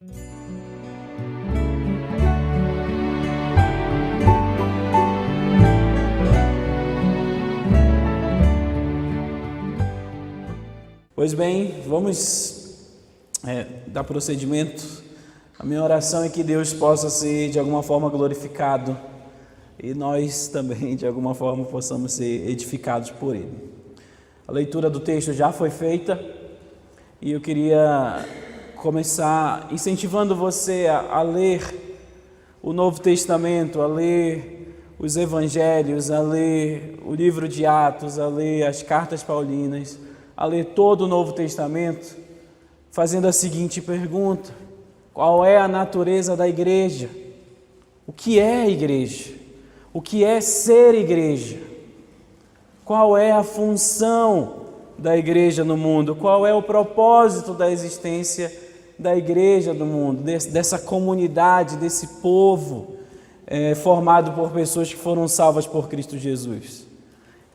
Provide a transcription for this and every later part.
Pois bem, vamos dar procedimento. A minha oração é que Deus possa ser de alguma forma glorificado e nós também de alguma forma possamos ser edificados por Ele. A leitura do texto já foi feita e eu queria começar incentivando você a ler o Novo Testamento, a ler os Evangelhos, a ler o livro de Atos, a ler as cartas paulinas, a ler todo o Novo Testamento, fazendo a seguinte pergunta: qual é a natureza da igreja? O que é a igreja? O que é ser igreja? Qual é a função da igreja no mundo? Qual é o propósito da existência da igreja no mundo, dessa comunidade, desse povo formado por pessoas que foram salvas por Cristo Jesus?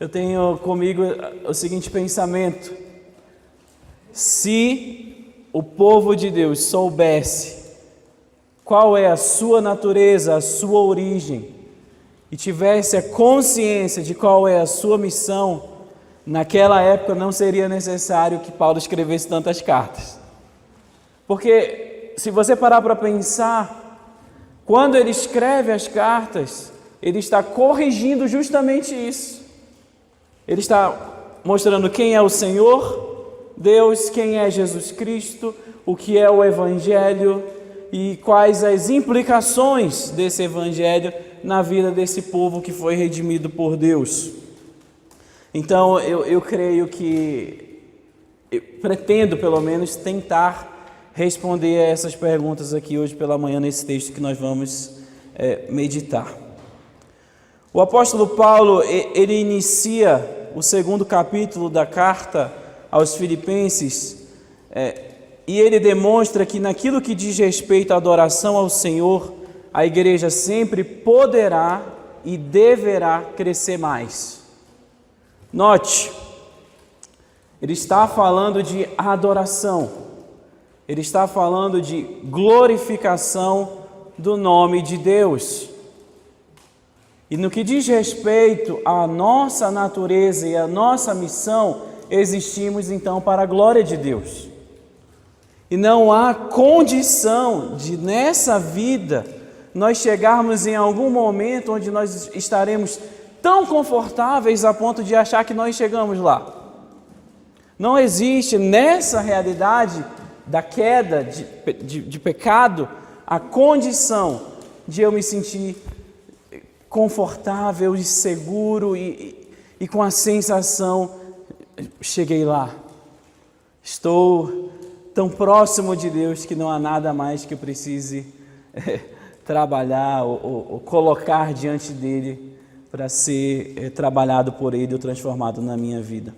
Eu tenho comigo o seguinte pensamento: se o povo de Deus soubesse qual é a sua natureza, a sua origem, e tivesse a consciência de qual é a sua missão, naquela época não seria necessário que Paulo escrevesse tantas cartas. Porque se você parar para pensar, quando ele escreve as cartas, ele está corrigindo justamente isso. Ele está mostrando quem é o Senhor, Deus, quem é Jesus Cristo, o que é o Evangelho e quais as implicações desse Evangelho na vida desse povo que foi redimido por Deus. Então, eu creio que, eu pretendo pelo menos tentar responder a essas perguntas aqui hoje pela manhã nesse texto que nós vamos meditar. O apóstolo Paulo, ele inicia o segundo capítulo da carta aos Filipenses e ele demonstra que naquilo que diz respeito à adoração ao Senhor, a igreja sempre poderá e deverá crescer mais. Note, ele está falando de adoração, ele está falando de glorificação do nome de Deus. E no que diz respeito à nossa natureza e à nossa missão, existimos então para a glória de Deus. E não há condição de nessa vida nós chegarmos em algum momento onde nós estaremos tão confortáveis a ponto de achar que nós chegamos lá. Não existe nessa realidade da queda, de pecado, a condição de eu me sentir confortável e seguro e com a sensação: cheguei lá, estou tão próximo de Deus que não há nada mais que eu precise trabalhar ou colocar diante dele para ser trabalhado por ele ou transformado na minha vida.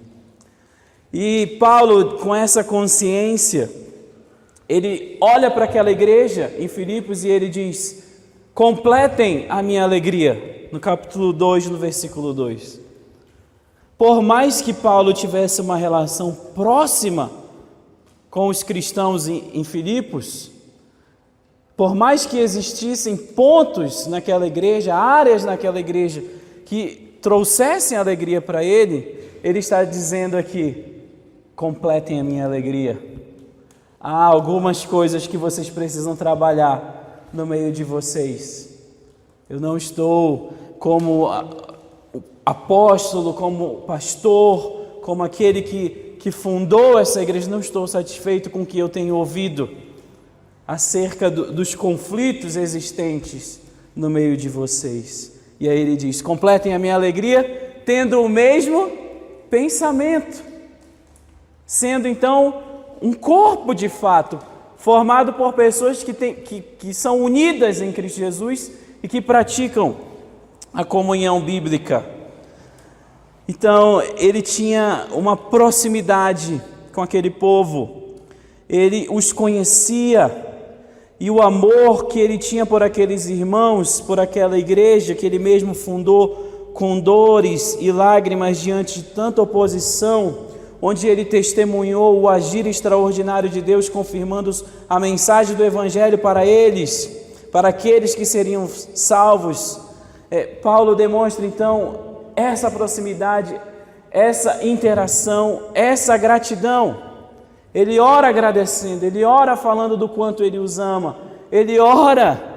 E Paulo, com essa consciência, ele olha para aquela igreja em Filipos e ele diz: completem a minha alegria, no capítulo 2, no versículo 2. Por mais que Paulo tivesse uma relação próxima com os cristãos em Filipos, por mais que existissem pontos naquela igreja, áreas naquela igreja que trouxessem alegria para ele, ele está dizendo aqui: completem a minha alegria. Há algumas coisas que vocês precisam trabalhar no meio de vocês. Eu não estou como apóstolo, como pastor, como aquele que fundou essa igreja, não estou satisfeito com o que eu tenho ouvido acerca dos conflitos existentes no meio de vocês. E aí ele diz: completem a minha alegria tendo o mesmo pensamento, sendo então um corpo de fato, formado por pessoas que são unidas em Cristo Jesus e que praticam a comunhão bíblica. Então, ele tinha uma proximidade com aquele povo, ele os conhecia, e o amor que ele tinha por aqueles irmãos, por aquela igreja que ele mesmo fundou com dores e lágrimas diante de tanta oposição, onde ele testemunhou o agir extraordinário de Deus, confirmando a mensagem do Evangelho para eles, para aqueles que seriam salvos. Paulo demonstra então essa proximidade, essa interação, essa gratidão. Ele ora agradecendo, ele ora falando do quanto ele os ama, ele ora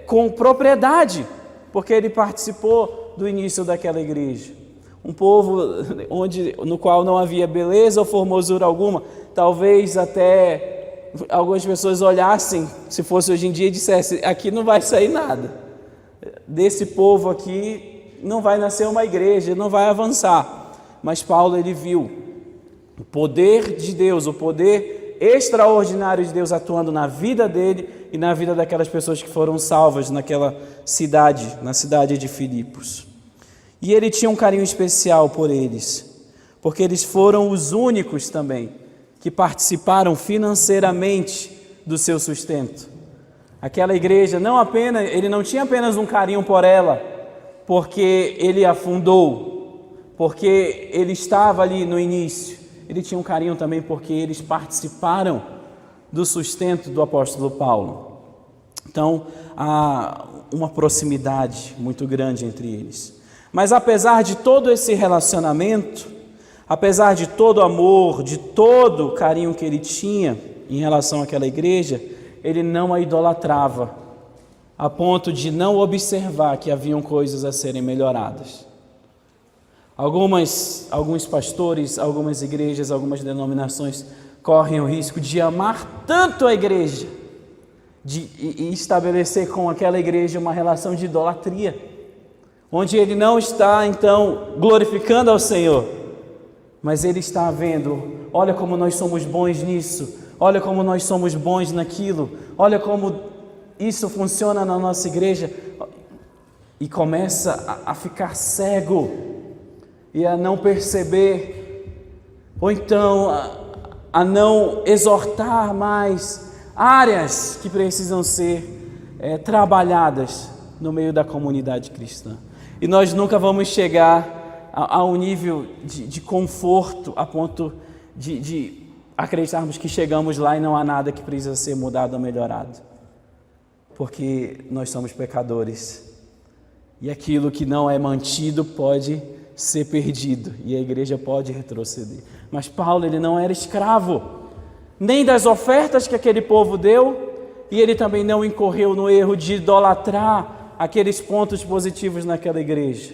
com propriedade, porque ele participou do início daquela igreja. Um povo no qual não havia beleza ou formosura alguma. Talvez até algumas pessoas olhassem, se fosse hoje em dia, e dissessem: aqui não vai sair nada. Desse povo aqui não vai nascer uma igreja, não vai avançar. Mas Paulo, ele viu o poder de Deus, o poder extraordinário de Deus atuando na vida dele e na vida daquelas pessoas que foram salvas naquela cidade, na cidade de Filipos. E ele tinha um carinho especial por eles, porque eles foram os únicos também que participaram financeiramente do seu sustento. Aquela igreja, ele não tinha apenas um carinho por ela, porque ele a fundou, porque ele estava ali no início. Ele tinha um carinho também porque eles participaram do sustento do apóstolo Paulo. Então, há uma proximidade muito grande entre eles. Mas apesar de todo esse relacionamento, apesar de todo o amor, de todo o carinho que ele tinha em relação àquela igreja, ele não a idolatrava, a ponto de não observar que haviam coisas a serem melhoradas. Alguns pastores, algumas igrejas, algumas denominações correm o risco de amar tanto a igreja e estabelecer com aquela igreja uma relação de idolatria, onde ele não está, então, glorificando ao Senhor, mas ele está vendo: olha como nós somos bons nisso, olha como nós somos bons naquilo, olha como isso funciona na nossa igreja, e começa a ficar cego e a não perceber, ou então a não exortar mais áreas que precisam ser trabalhadas no meio da comunidade cristã. E nós nunca vamos chegar a um nível de conforto a ponto de acreditarmos que chegamos lá e não há nada que precisa ser mudado ou melhorado. Porque nós somos pecadores. E aquilo que não é mantido pode ser perdido. E a igreja pode retroceder. Mas Paulo, ele não era escravo nem das ofertas que aquele povo deu. E ele também não incorreu no erro de idolatrar aqueles pontos positivos naquela igreja.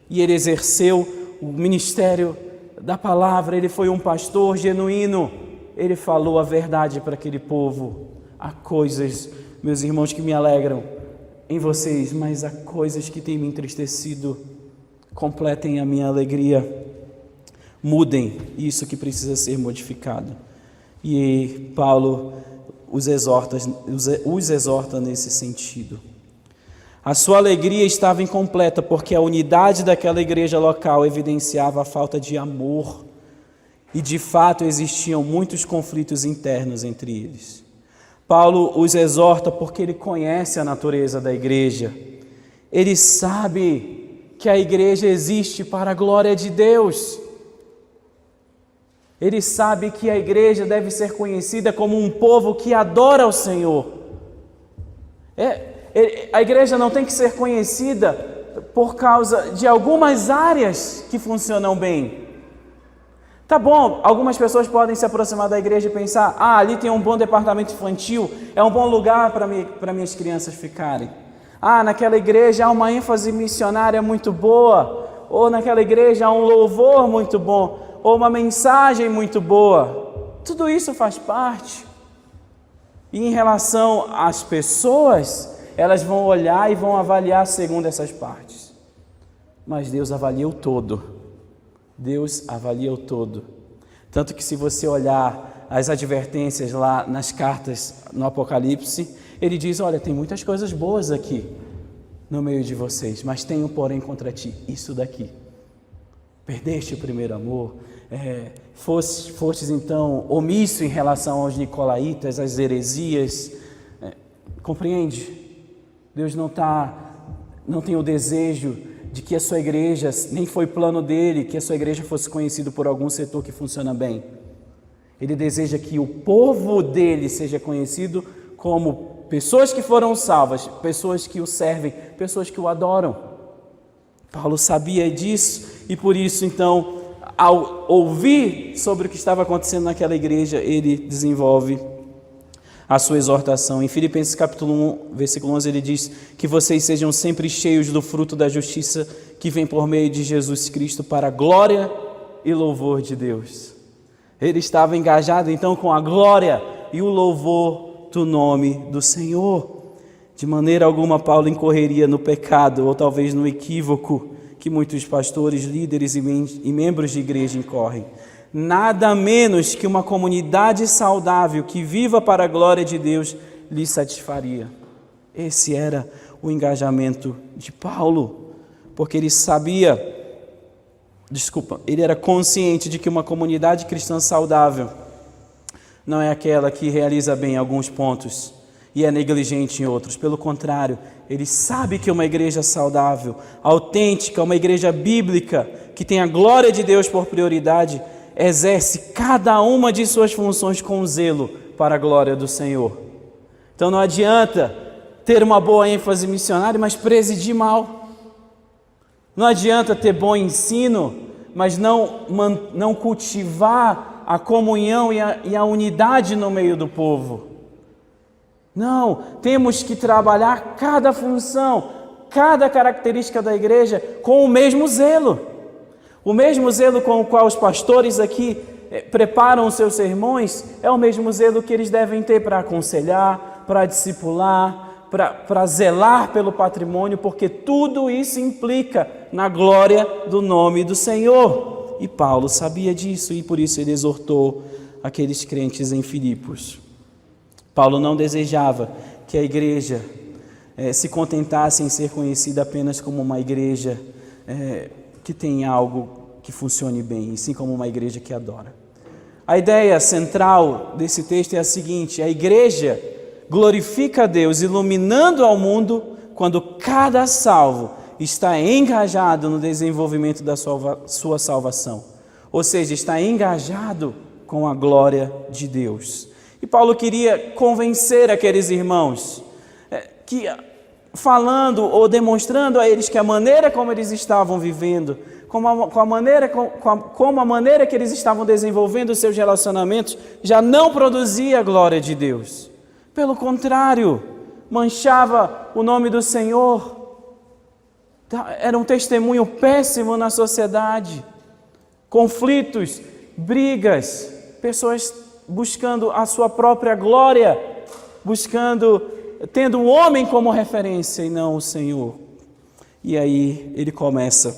E ele exerceu o ministério da palavra, ele foi um pastor genuíno, ele falou a verdade para aquele povo. Há coisas, meus irmãos, que me alegram em vocês, mas há coisas que têm me entristecido. Completem a minha alegria, mudem isso que precisa ser modificado. E Paulo os exorta nesse sentido. A sua alegria estava incompleta porque a unidade daquela igreja local evidenciava a falta de amor e, de fato, existiam muitos conflitos internos entre eles. Paulo os exorta porque ele conhece a natureza da igreja. Ele sabe que a igreja existe para a glória de Deus. Ele sabe que a igreja deve ser conhecida como um povo que adora o Senhor. A igreja não tem que ser conhecida por causa de algumas áreas que funcionam bem. Tá bom, algumas pessoas podem se aproximar da igreja e pensar: ali tem um bom departamento infantil, é um bom lugar para minhas crianças ficarem. Naquela igreja há uma ênfase missionária muito boa, ou naquela igreja há um louvor muito bom, ou uma mensagem muito boa. Tudo isso faz parte. E em relação às pessoas, elas vão olhar e vão avaliar segundo essas partes. Mas Deus avalia o todo. Deus avalia o todo. Tanto que se você olhar as advertências lá nas cartas no Apocalipse, ele diz: olha, tem muitas coisas boas aqui no meio de vocês, mas tenho porém contra ti isso daqui. Perdeste o primeiro amor, fostes então omisso em relação aos nicolaítas, às heresias. Compreende? Deus não tem o desejo de que a sua igreja, nem foi plano dele, que a sua igreja fosse conhecida por algum setor que funciona bem. Ele deseja que o povo dele seja conhecido como pessoas que foram salvas, pessoas que o servem, pessoas que o adoram. Paulo sabia disso e por isso, então, ao ouvir sobre o que estava acontecendo naquela igreja, ele desenvolve a sua exortação. Em Filipenses capítulo 1, versículo 11, ele diz que vocês sejam sempre cheios do fruto da justiça que vem por meio de Jesus Cristo para a glória e louvor de Deus. Ele estava engajado então com a glória e o louvor do nome do Senhor. De maneira alguma Paulo incorreria no pecado ou talvez no equívoco que muitos pastores, líderes e membros de igreja incorrem. Nada menos que uma comunidade saudável que viva para a glória de Deus lhe satisfaria. Esse era o engajamento de Paulo, porque ele ele era consciente de que uma comunidade cristã saudável não é aquela que realiza bem em alguns pontos e é negligente em outros. Pelo contrário, ele sabe que uma igreja saudável, autêntica, uma igreja bíblica, que tem a glória de Deus por prioridade, exerce cada uma de suas funções com zelo para a glória do Senhor. Então não adianta ter uma boa ênfase missionária, mas presidir mal. Não adianta ter bom ensino, mas não cultivar a comunhão e a unidade no meio do povo. Não, temos que trabalhar cada função, cada característica da igreja com o mesmo zelo. O mesmo zelo com o qual os pastores aqui preparam os seus sermões é o mesmo zelo que eles devem ter para aconselhar, para discipular, para zelar pelo patrimônio, porque tudo isso implica na glória do nome do Senhor. E Paulo sabia disso e por isso ele exortou aqueles crentes em Filipos. Paulo não desejava que a igreja se contentasse em ser conhecida apenas como uma igreja que tem algo que funcione bem, e sim como uma igreja que adora. A ideia central desse texto é a seguinte: a igreja glorifica a Deus, iluminando ao mundo quando cada salvo está engajado no desenvolvimento da sua salvação, ou seja, está engajado com a glória de Deus. E Paulo queria convencer aqueles irmãos, falando ou demonstrando a eles que a maneira como eles estavam vivendo, como a maneira que eles estavam desenvolvendo os seus relacionamentos, já não produzia a glória de Deus. Pelo contrário, manchava o nome do Senhor. Era um testemunho péssimo na sociedade. Conflitos, brigas, pessoas buscando a sua própria glória, tendo o homem como referência e não o Senhor. E aí ele começa,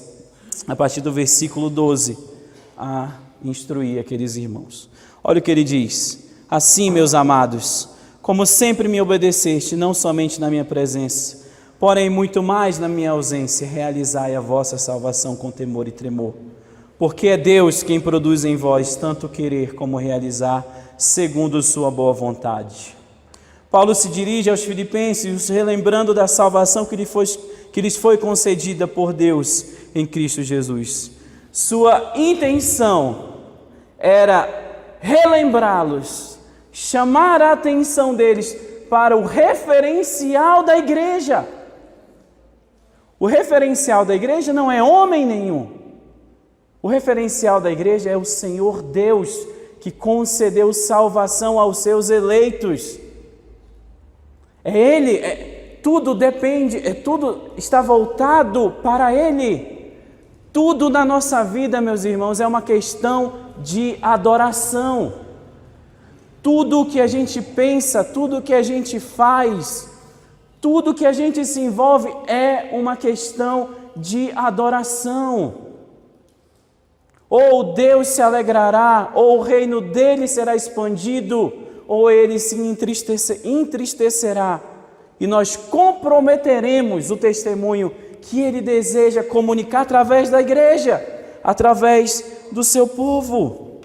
a partir do versículo 12, a instruir aqueles irmãos. Olha o que ele diz: assim, meus amados, como sempre me obedeceste, não somente na minha presença, porém muito mais na minha ausência, realizai a vossa salvação com temor e tremor. Porque é Deus quem produz em vós tanto querer como realizar, segundo sua boa vontade. Paulo se dirige aos filipenses, relembrando da salvação que lhes foi concedida por Deus em Cristo Jesus. Sua intenção era relembrá-los, chamar a atenção deles para o referencial da igreja. O referencial da igreja não é homem nenhum. O referencial da igreja é o Senhor Deus, que concedeu salvação aos seus eleitos. Tudo está voltado para Ele. Tudo na nossa vida, meus irmãos, é uma questão de adoração. Tudo o que a gente pensa, tudo o que a gente faz, tudo que a gente se envolve é uma questão de adoração. Ou Deus se alegrará, ou o reino dele será expandido, ou ele se entristecerá, e nós comprometeremos o testemunho que ele deseja comunicar através da igreja, através do seu povo.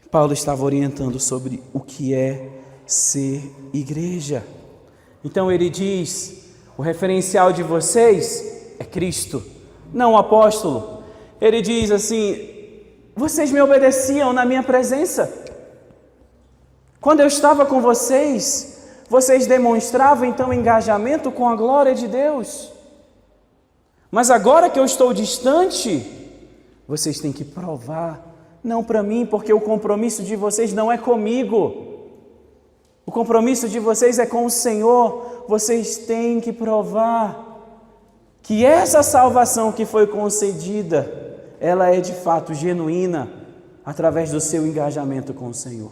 Paulo estava orientando sobre o que é ser igreja. Então ele diz: o referencial de vocês é Cristo, não o apóstolo. Ele diz assim: vocês me obedeciam na minha presença. Quando eu estava com vocês, vocês demonstravam então engajamento com a glória de Deus. Mas agora que eu estou distante, vocês têm que provar, não para mim, porque o compromisso de vocês não é comigo. O compromisso de vocês é com o Senhor. Vocês têm que provar que essa salvação que foi concedida, ela é de fato genuína, através do seu engajamento com o Senhor.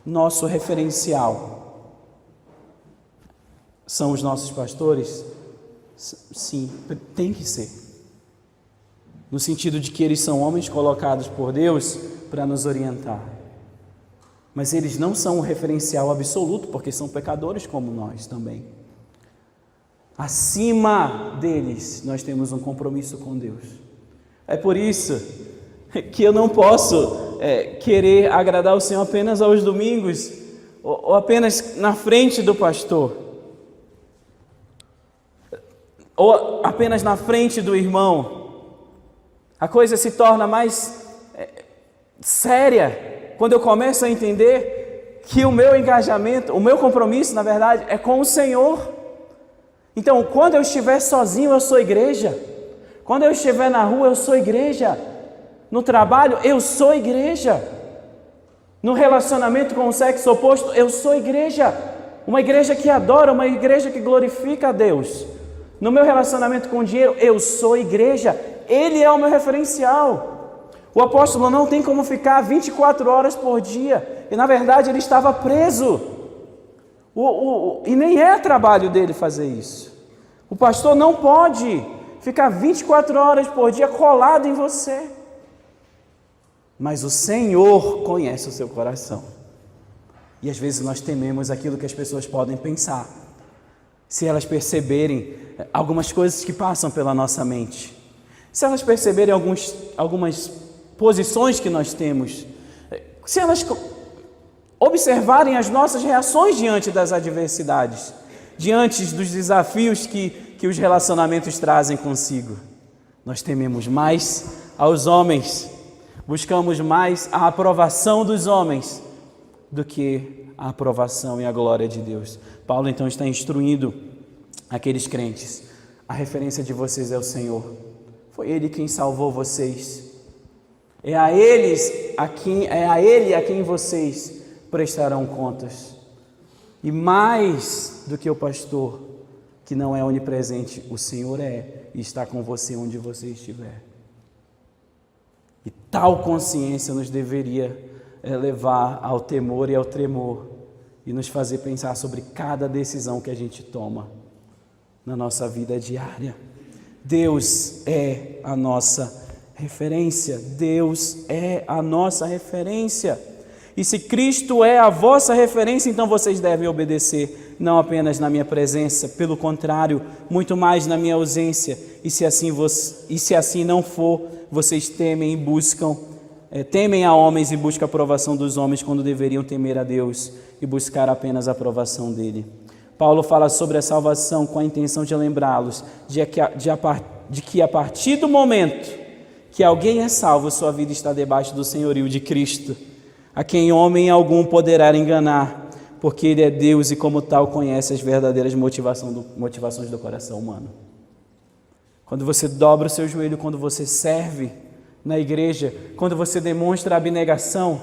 Nosso referencial são os nossos pastores? Sim, tem que ser. No sentido de que eles são homens colocados por Deus para nos orientar. Mas eles não são o referencial absoluto, porque são pecadores como nós também. Acima deles, nós temos um compromisso com Deus. É por isso que eu não posso querer agradar o Senhor apenas aos domingos, ou apenas na frente do pastor, ou apenas na frente do irmão. A coisa se torna mais séria quando eu começo a entender que o meu engajamento, o meu compromisso, na verdade, é com o Senhor. Então, quando eu estiver sozinho, eu sou igreja. Quando eu estiver na rua, eu sou igreja. No trabalho, eu sou igreja. No relacionamento com o sexo oposto, eu sou igreja. Uma igreja que adora, uma igreja que glorifica a Deus. No meu relacionamento com o dinheiro, eu sou igreja. Ele é o meu referencial. O apóstolo não tem como ficar 24 horas por dia. E na verdade ele estava preso. E nem é trabalho dele fazer isso. O pastor não pode ficar 24 horas por dia colado em você. Mas o Senhor conhece o seu coração. E às vezes nós tememos aquilo que as pessoas podem pensar, se elas perceberem algumas coisas que passam pela nossa mente, se elas perceberem algumas posições que nós temos, se elas observarem as nossas reações diante das adversidades, diante dos desafios que os relacionamentos trazem consigo. Nós tememos mais aos homens, buscamos mais a aprovação dos homens do que a aprovação e a glória de Deus. Paulo então está instruindo aqueles crentes: a referência de vocês é o Senhor. Foi Ele quem salvou vocês. É a Ele a quem vocês prestarão contas. E mais do que o pastor, que não é onipresente, o Senhor é e está com você onde você estiver. E tal consciência nos deveria levar ao temor e ao tremor e nos fazer pensar sobre cada decisão que a gente toma na nossa vida diária. Deus é a nossa referência. Deus é a nossa referência. E se Cristo é a vossa referência, então vocês devem obedecer, não apenas na minha presença, pelo contrário, muito mais na minha ausência. E se assim não for, vocês temem a homens e buscam a aprovação dos homens, quando deveriam temer a Deus e buscar apenas a aprovação dele. Paulo fala sobre a salvação com a intenção de lembrá-los de que a partir do momento que alguém é salvo, sua vida está debaixo do senhorio de Cristo, a quem homem algum poderá enganar, porque Ele é Deus e como tal conhece as verdadeiras motivações do coração humano. Quando você dobra o seu joelho, quando você serve na igreja, quando você demonstra abnegação,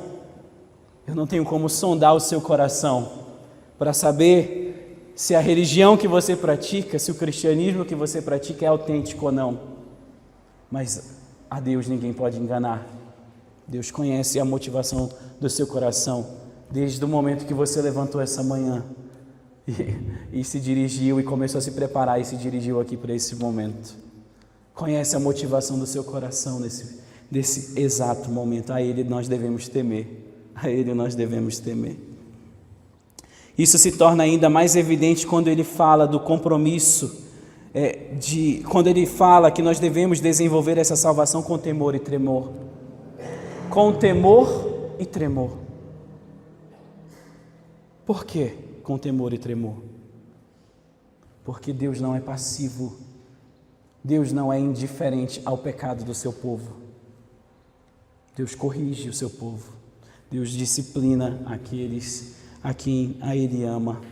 eu não tenho como sondar o seu coração para saber se a religião que você pratica, se o cristianismo que você pratica é autêntico ou não. Mas a Deus ninguém pode enganar. Deus conhece a motivação do seu coração desde o momento que você levantou essa manhã e se dirigiu e começou a se preparar e se dirigiu aqui para esse momento. Conhece a motivação do seu coração nesse exato momento. A Ele nós devemos temer. A Ele nós devemos temer. Isso se torna ainda mais evidente quando ele fala do compromisso, quando ele fala que nós devemos desenvolver essa salvação com temor e tremor. Com temor e tremor. Por quê com temor e tremor? Porque Deus não é passivo. Deus não é indiferente ao pecado do seu povo. Deus corrige o seu povo. Deus disciplina aqueles a quem Ele ama.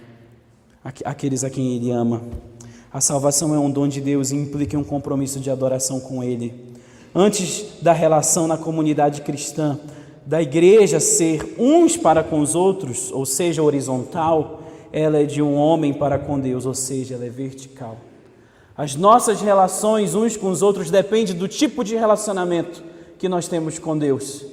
Aqueles a quem Ele ama. A salvação é um dom de Deus e implica um compromisso de adoração com Ele. Antes da relação na comunidade cristã, da igreja ser uns para com os outros, ou seja, horizontal, ela é de um homem para com Deus, ou seja, ela é vertical. As nossas relações uns com os outros dependem do tipo de relacionamento que nós temos com Deus.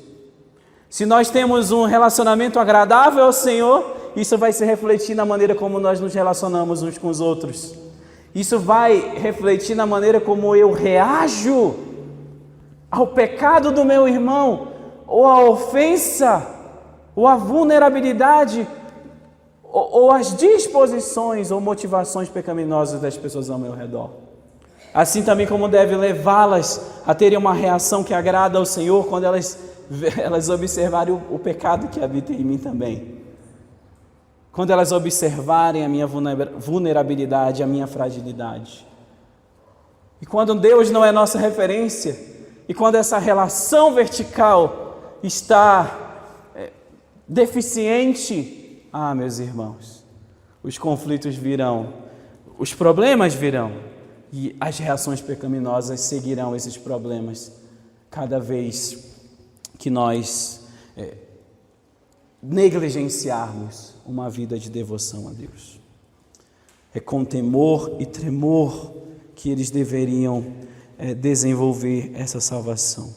Se nós temos um relacionamento agradável ao Senhor, isso vai se refletir na maneira como nós nos relacionamos uns com os outros. Isso vai refletir na maneira como eu reajo ao pecado do meu irmão, ou à ofensa, ou à vulnerabilidade, ou às disposições ou motivações pecaminosas das pessoas ao meu redor. Assim também como deve levá-las a terem uma reação que agrada ao Senhor quando elas observarem o pecado que habita em mim também. Quando elas observarem a minha vulnerabilidade, a minha fragilidade. E quando Deus não é nossa referência, e quando essa relação vertical está deficiente, meus irmãos, os conflitos virão, os problemas virão, e as reações pecaminosas seguirão esses problemas cada vez que nós negligenciarmos uma vida de devoção a Deus. É com temor e tremor que eles deveriam desenvolver essa salvação.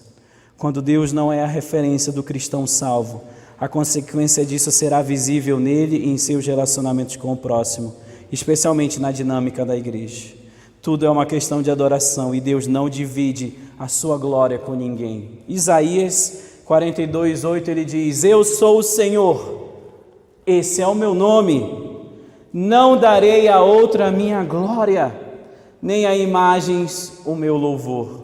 Quando Deus não é a referência do cristão salvo, a consequência disso será visível nele e em seus relacionamentos com o próximo, especialmente na dinâmica da igreja. Tudo é uma questão de adoração e Deus não divide a sua glória com ninguém. Isaías 42:8 ele diz: eu sou o Senhor, esse é o meu nome, não darei a outra a minha glória, nem a imagens o meu louvor.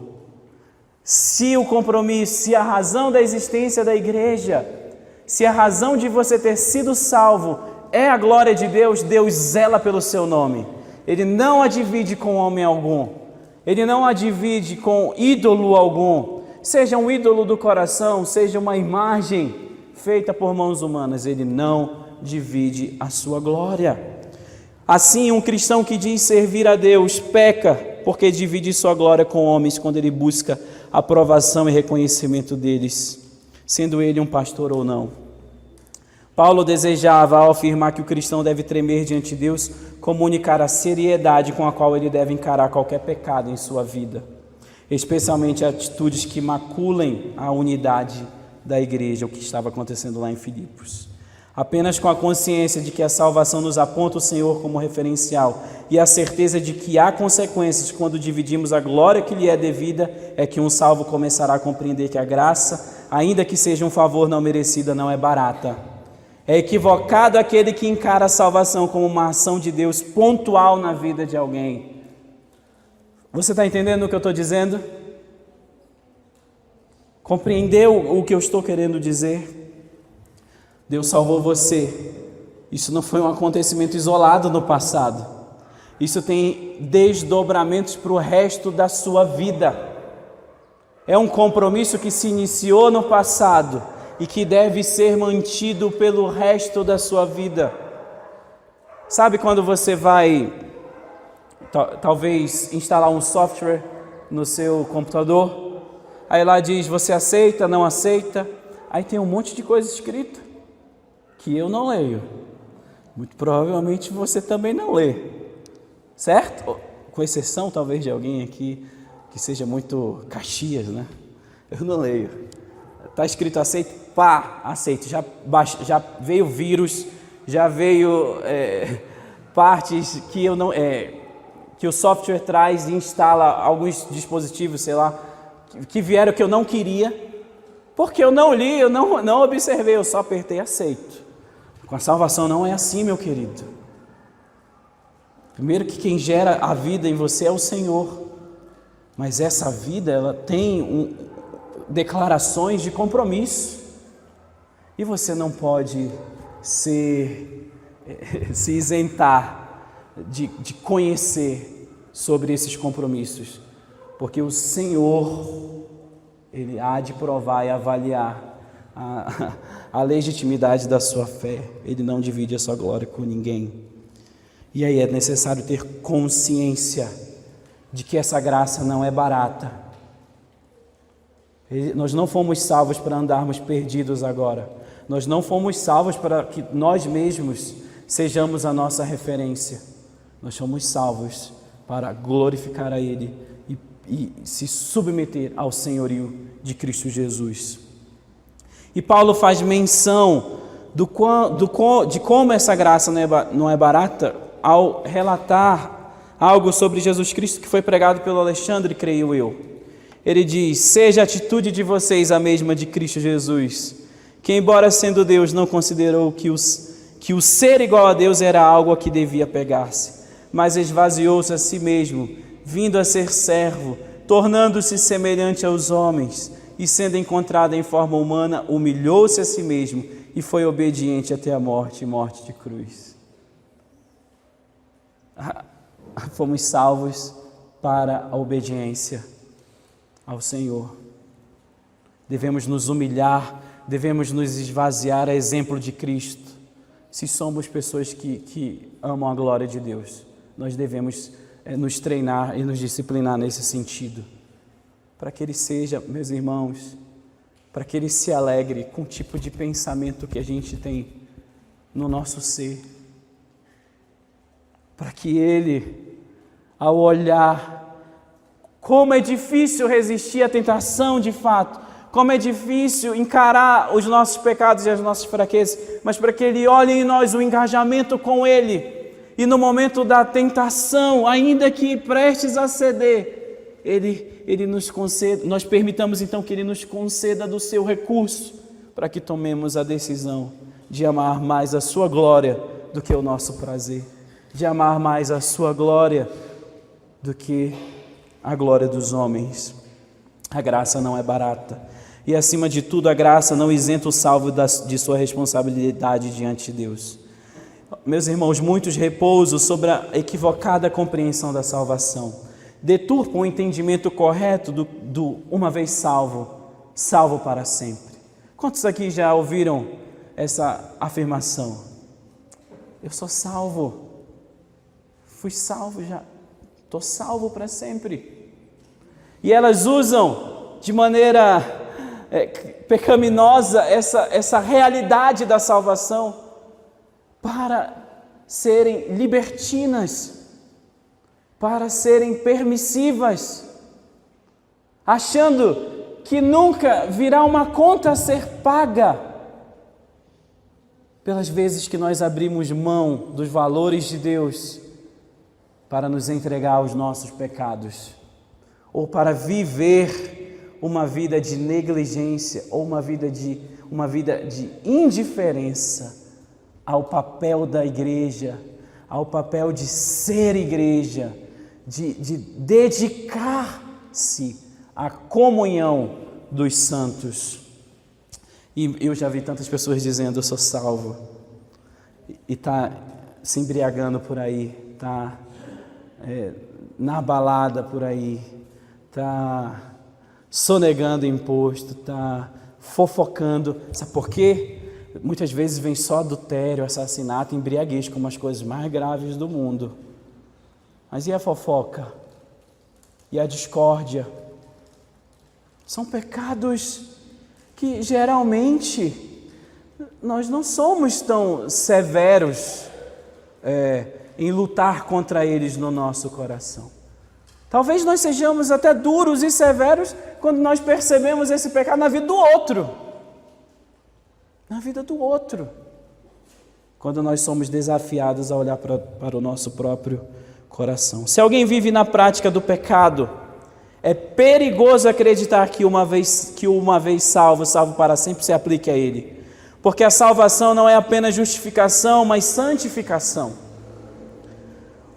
Se o compromisso, se a razão da existência da igreja, se a razão de você ter sido salvo é a glória de Deus, Deus zela pelo seu nome. Ele não a divide com homem algum. Ele não a divide com ídolo algum. Seja um ídolo do coração, seja uma imagem feita por mãos humanas, ele não divide a sua glória. Assim, um cristão que diz servir a Deus peca porque divide sua glória com homens quando ele busca aprovação e reconhecimento deles, sendo ele um pastor ou não. Paulo desejava, ao afirmar que o cristão deve tremer diante de Deus, comunicar a seriedade com a qual ele deve encarar qualquer pecado em sua vida, especialmente atitudes que maculem a unidade da igreja, o que estava acontecendo lá em Filipos. Apenas com a consciência de que a salvação nos aponta o Senhor como referencial e a certeza de que há consequências quando dividimos a glória que lhe é devida, é que um salvo começará a compreender que a graça, ainda que seja um favor não merecida, não é barata. É equivocado aquele que encara a salvação como uma ação de Deus pontual na vida de alguém. Você está entendendo o que eu estou dizendo? Compreendeu o que eu estou querendo dizer? Deus salvou você. Isso não foi um acontecimento isolado no passado. Isso tem desdobramentos para o resto da sua vida. É um compromisso que se iniciou no passado e que deve ser mantido pelo resto da sua vida. Sabe quando você vai, talvez, instalar um software no seu computador? Aí lá diz, você aceita, não aceita? Aí tem um monte de coisa escrita que eu não leio. Muito provavelmente você também não lê. Certo? Com exceção, talvez, de alguém aqui que seja muito Caxias, né? Eu não leio. Está escrito aceito, pá, aceito. Já veio vírus, já veio partes que eu não, que o software traz e instala alguns dispositivos, sei lá, que vieram que eu não queria, porque eu não li, eu não observei, eu só apertei aceito. Com a salvação não é assim, meu querido. Primeiro que quem gera a vida em você é o Senhor, mas essa vida ela tem declarações de compromisso e você não pode se isentar de conhecer sobre esses compromissos, porque o Senhor, Ele há de provar e avaliar a legitimidade da sua fé. Ele não divide a sua glória com ninguém. E aí é necessário ter consciência de que essa graça não é barata. Nós não fomos salvos para andarmos perdidos agora. Nós não fomos salvos para que nós mesmos sejamos a nossa referência. Nós somos salvos para glorificar a Ele e se submeter ao senhorio de Cristo Jesus. E Paulo faz menção de como essa graça não é barata ao relatar algo sobre Jesus Cristo que foi pregado pelo Alexandre, creio eu. Ele diz: seja a atitude de vocês a mesma de Cristo Jesus, que embora sendo Deus não considerou que o ser igual a Deus era algo a que devia pegar-se, mas esvaziou-se a si mesmo, vindo a ser servo, tornando-se semelhante aos homens, e sendo encontrado em forma humana, humilhou-se a si mesmo e foi obediente até a morte, morte de cruz. Fomos salvos para a obediência ao Senhor. Devemos nos humilhar, devemos nos esvaziar a exemplo de Cristo. Se somos pessoas que amam a glória de Deus, nós devemos nos treinar e nos disciplinar nesse sentido, para que Ele seja, meus irmãos, para que Ele se alegre com o tipo de pensamento que a gente tem no nosso ser, para que Ele, ao olhar como é difícil resistir à tentação de fato, como é difícil encarar os nossos pecados e as nossas fraquezas, mas para que Ele olhe em nós o engajamento com Ele, e no momento da tentação, ainda que prestes a ceder, Ele nos conceda, nós permitamos então que Ele nos conceda do seu recurso, para que tomemos a decisão de amar mais a sua glória do que o nosso prazer, de amar mais a sua glória do que a glória dos homens. A graça não é barata. E acima de tudo, a graça não isenta o salvo de sua responsabilidade diante de Deus. Meus irmãos, muitos repousam sobre a equivocada compreensão da salvação, deturpam o entendimento correto do uma vez salvo, salvo para sempre. Quantos aqui já ouviram essa afirmação? Eu sou salvo, fui salvo já, estou salvo para sempre. E elas usam de maneira pecaminosa essa realidade da salvação para serem libertinas, para serem permissivas, achando que nunca virá uma conta a ser paga pelas vezes que nós abrimos mão dos valores de Deus para nos entregar aos nossos pecados, ou para viver uma vida de negligência, ou uma vida de indiferença ao papel da igreja, ao papel de ser igreja, de dedicar-se à comunhão dos santos. E eu já vi tantas pessoas dizendo: eu sou salvo, e está se embriagando por aí, está na balada por aí, está sonegando imposto, está fofocando. Sabe por quê? Muitas vezes vem só adultério, assassinato, embriaguez como as coisas mais graves do mundo. Mas e a fofoca? E a discórdia? São pecados que geralmente nós não somos tão severos em lutar contra eles no nosso coração. Talvez nós sejamos até duros e severos quando nós percebemos esse pecado na vida do outro. Na vida do outro. Quando nós somos desafiados a olhar para o nosso próprio coração. Se alguém vive na prática do pecado, é perigoso acreditar que uma vez salvo para sempre se aplique a ele. Porque a salvação não é apenas justificação, mas santificação.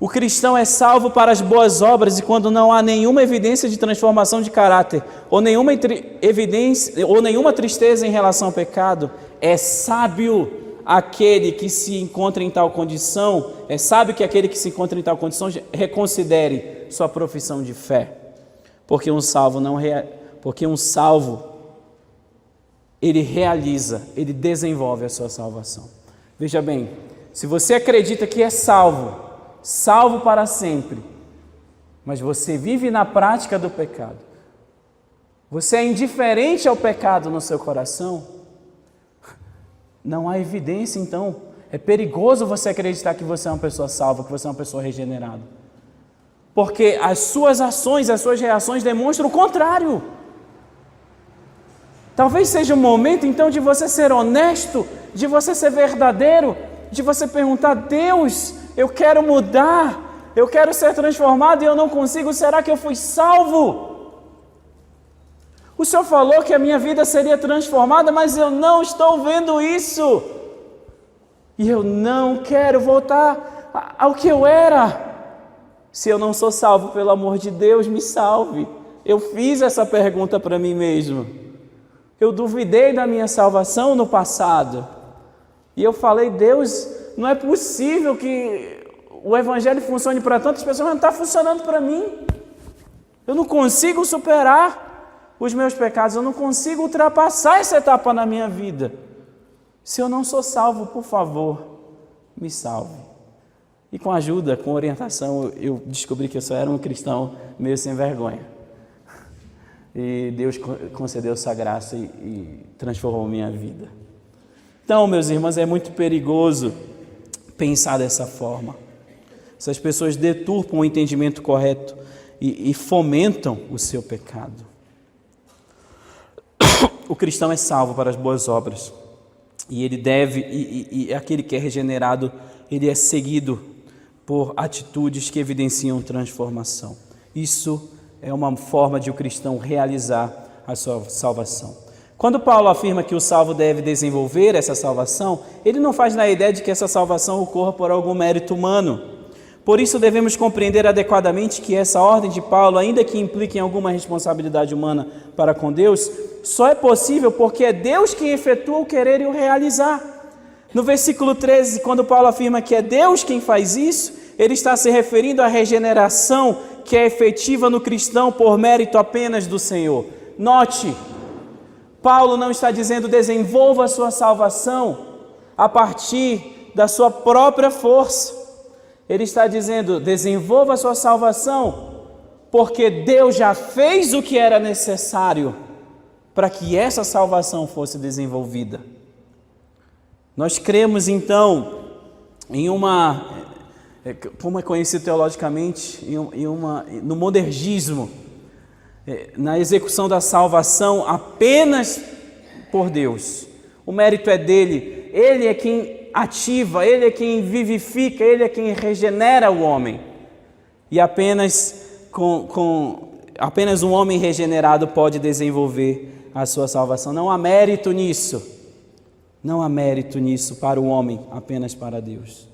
O cristão é salvo para as boas obras, e quando não há nenhuma evidência de transformação de caráter, ou nenhuma tristeza em relação ao pecado, é sábio aquele que se encontra em tal condição, reconsidere sua profissão de fé. porque um salvo ele realiza, ele desenvolve a sua salvação. Veja bem, se você acredita que é salvo para sempre, mas você vive na prática do pecado, você é indiferente ao pecado no seu coração, não há evidência, então. É perigoso você acreditar que você é uma pessoa salva, que você é uma pessoa regenerada. Porque as suas ações, as suas reações demonstram o contrário. Talvez seja o momento, então, de você ser honesto, de você ser verdadeiro, de você perguntar: Deus, eu quero mudar, eu quero ser transformado e eu não consigo, será que eu fui salvo? O Senhor falou que a minha vida seria transformada, mas eu não estou vendo isso. E eu não quero voltar ao que eu era. Se eu não sou salvo, pelo amor de Deus, me salve. Eu fiz essa pergunta para mim mesmo. Eu duvidei da minha salvação no passado. E eu falei: Deus, não é possível que o Evangelho funcione para tantas pessoas, mas não está funcionando para mim. Eu não consigo superar os meus pecados, eu não consigo ultrapassar essa etapa na minha vida. Se eu não sou salvo, por favor, me salve. E com ajuda, com orientação, eu descobri que eu só era um cristão meio sem vergonha. E Deus concedeu essa graça e transformou minha vida. Então, meus irmãos, é muito perigoso pensar dessa forma. Essas pessoas deturpam o entendimento correto e fomentam o seu pecado. O cristão é salvo para as boas obras. E ele deve, e aquele que é regenerado, ele é seguido por atitudes que evidenciam transformação. Isso é uma forma de o cristão realizar a sua salvação. Quando Paulo afirma que o salvo deve desenvolver essa salvação, ele não faz na ideia de que essa salvação ocorra por algum mérito humano. Por isso devemos compreender adequadamente que essa ordem de Paulo, ainda que implique em alguma responsabilidade humana para com Deus, só é possível porque é Deus quem efetua o querer e o realizar. No versículo 13, quando Paulo afirma que é Deus quem faz isso, ele está se referindo à regeneração que é efetiva no cristão por mérito apenas do Senhor. Note, Paulo não está dizendo desenvolva a sua salvação a partir da sua própria força. Ele está dizendo desenvolva a sua salvação porque Deus já fez o que era necessário para que essa salvação fosse desenvolvida. Nós cremos então em como é conhecido teologicamente, no monergismo, na execução da salvação apenas por Deus. O mérito é dele, ele é quem ativa, ele é quem vivifica, ele é quem regenera o homem. E apenas um homem regenerado pode desenvolver a sua salvação. Não há mérito nisso. Não há mérito nisso para o homem, apenas para Deus.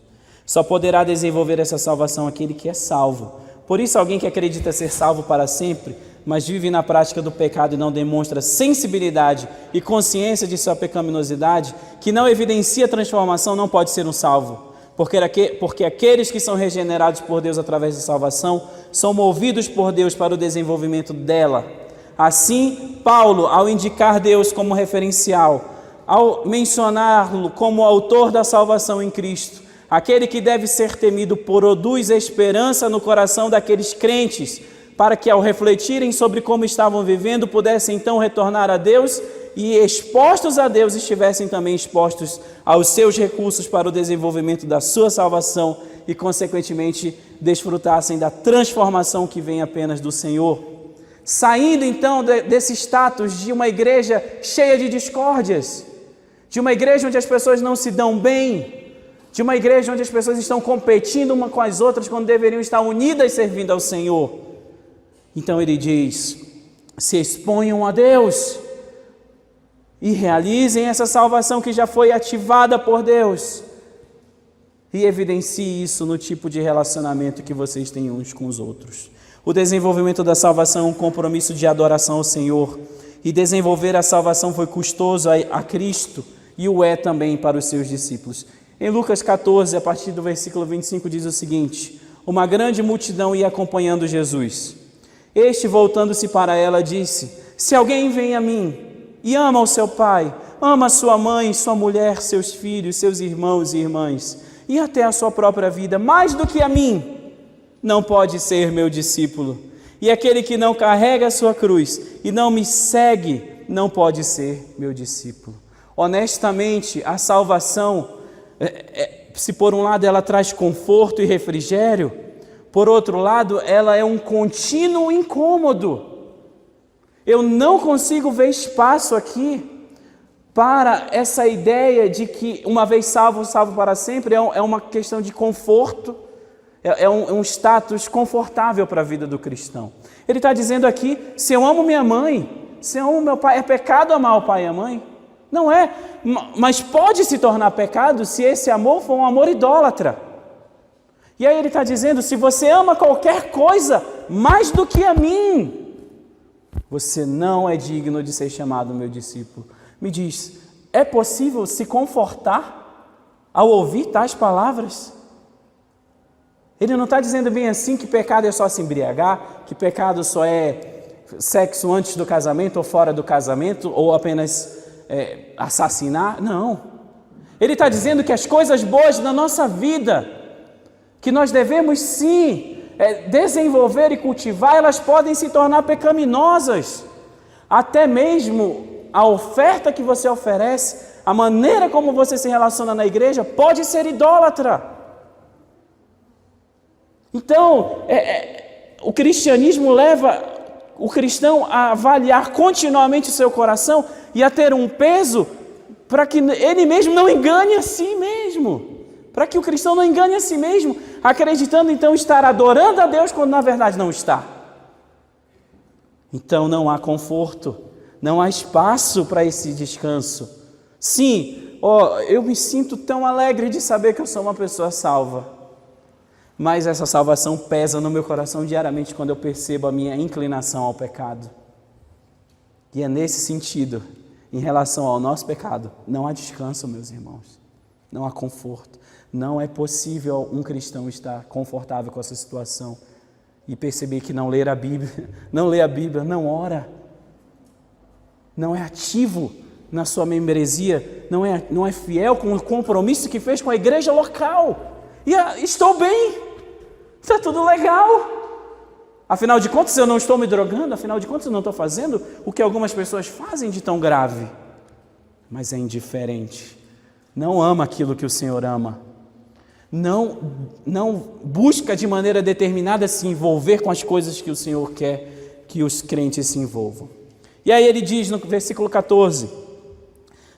Só poderá desenvolver essa salvação aquele que é salvo. Por isso, alguém que acredita ser salvo para sempre, mas vive na prática do pecado e não demonstra sensibilidade e consciência de sua pecaminosidade, que não evidencia transformação, não pode ser um salvo. Porque aqueles que são regenerados por Deus através da salvação são movidos por Deus para o desenvolvimento dela. Assim, Paulo, ao indicar Deus como referencial, ao mencioná-lo como autor da salvação em Cristo, aquele que deve ser temido, produz esperança no coração daqueles crentes, para que ao refletirem sobre como estavam vivendo, pudessem então retornar a Deus e, expostos a Deus, estivessem também expostos aos seus recursos para o desenvolvimento da sua salvação e, consequentemente, desfrutassem da transformação que vem apenas do Senhor. Saindo então desse status de uma igreja cheia de discórdias, de uma igreja onde as pessoas não se dão bem, de uma igreja onde as pessoas estão competindo uma com as outras quando deveriam estar unidas servindo ao Senhor. Então ele diz: se exponham a Deus e realizem essa salvação que já foi ativada por Deus e evidencie isso no tipo de relacionamento que vocês têm uns com os outros. O desenvolvimento da salvação é um compromisso de adoração ao Senhor, e desenvolver a salvação foi custoso a Cristo e o é também para os seus discípulos. Em Lucas 14, a partir do versículo 25, diz o seguinte: uma grande multidão ia acompanhando Jesus. Este, voltando-se para ela, disse: se alguém vem a mim e ama o seu pai, ama sua mãe, sua mulher, seus filhos, seus irmãos e irmãs, e até a sua própria vida, mais do que a mim, não pode ser meu discípulo. E aquele que não carrega a sua cruz e não me segue, não pode ser meu discípulo. Honestamente, a salvação, se por um lado ela traz conforto e refrigério, por outro lado, ela é um contínuo incômodo. Eu não consigo ver espaço aqui para essa ideia de que uma vez salvo, salvo para sempre, é uma questão de conforto, é um status confortável para a vida do cristão. Ele está dizendo aqui: se eu amo minha mãe, se eu amo meu pai, é pecado amar o pai e a mãe? Não é, mas pode se tornar pecado se esse amor for um amor idólatra. E aí ele está dizendo: se você ama qualquer coisa mais do que a mim, você não é digno de ser chamado meu discípulo. Me diz, é possível se confortar ao ouvir tais palavras? Ele não está dizendo bem assim que pecado é só se embriagar, que pecado só é sexo antes do casamento ou fora do casamento, ou apenas assassinar. Não. Ele está dizendo que as coisas boas da nossa vida, que nós devemos sim desenvolver e cultivar, elas podem se tornar pecaminosas. Até mesmo a oferta que você oferece, a maneira como você se relaciona na igreja, pode ser idólatra. Então, o cristianismo leva o cristão a avaliar continuamente o seu coração e a ter um peso para que ele mesmo não engane a si mesmo. Para que o cristão não engane a si mesmo, acreditando então estar adorando a Deus quando na verdade não está. Então não há conforto, não há espaço para esse descanso. Sim, eu me sinto tão alegre de saber que eu sou uma pessoa salva. Mas essa salvação pesa no meu coração diariamente quando eu percebo a minha inclinação ao pecado. E é nesse sentido, em relação ao nosso pecado, não há descanso, meus irmãos. Não há conforto. Não é possível um cristão estar confortável com essa situação e perceber que não lê a Bíblia, não ora, não é ativo na sua membresia, não é fiel com o compromisso que fez com a igreja local. E estou bem. Está tudo legal. Afinal de contas, eu não estou me drogando, afinal de contas, eu não estou fazendo o que algumas pessoas fazem de tão grave. Mas é indiferente. Não ama aquilo que o Senhor ama. Não busca de maneira determinada se envolver com as coisas que o Senhor quer que os crentes se envolvam. E aí ele diz no versículo 14: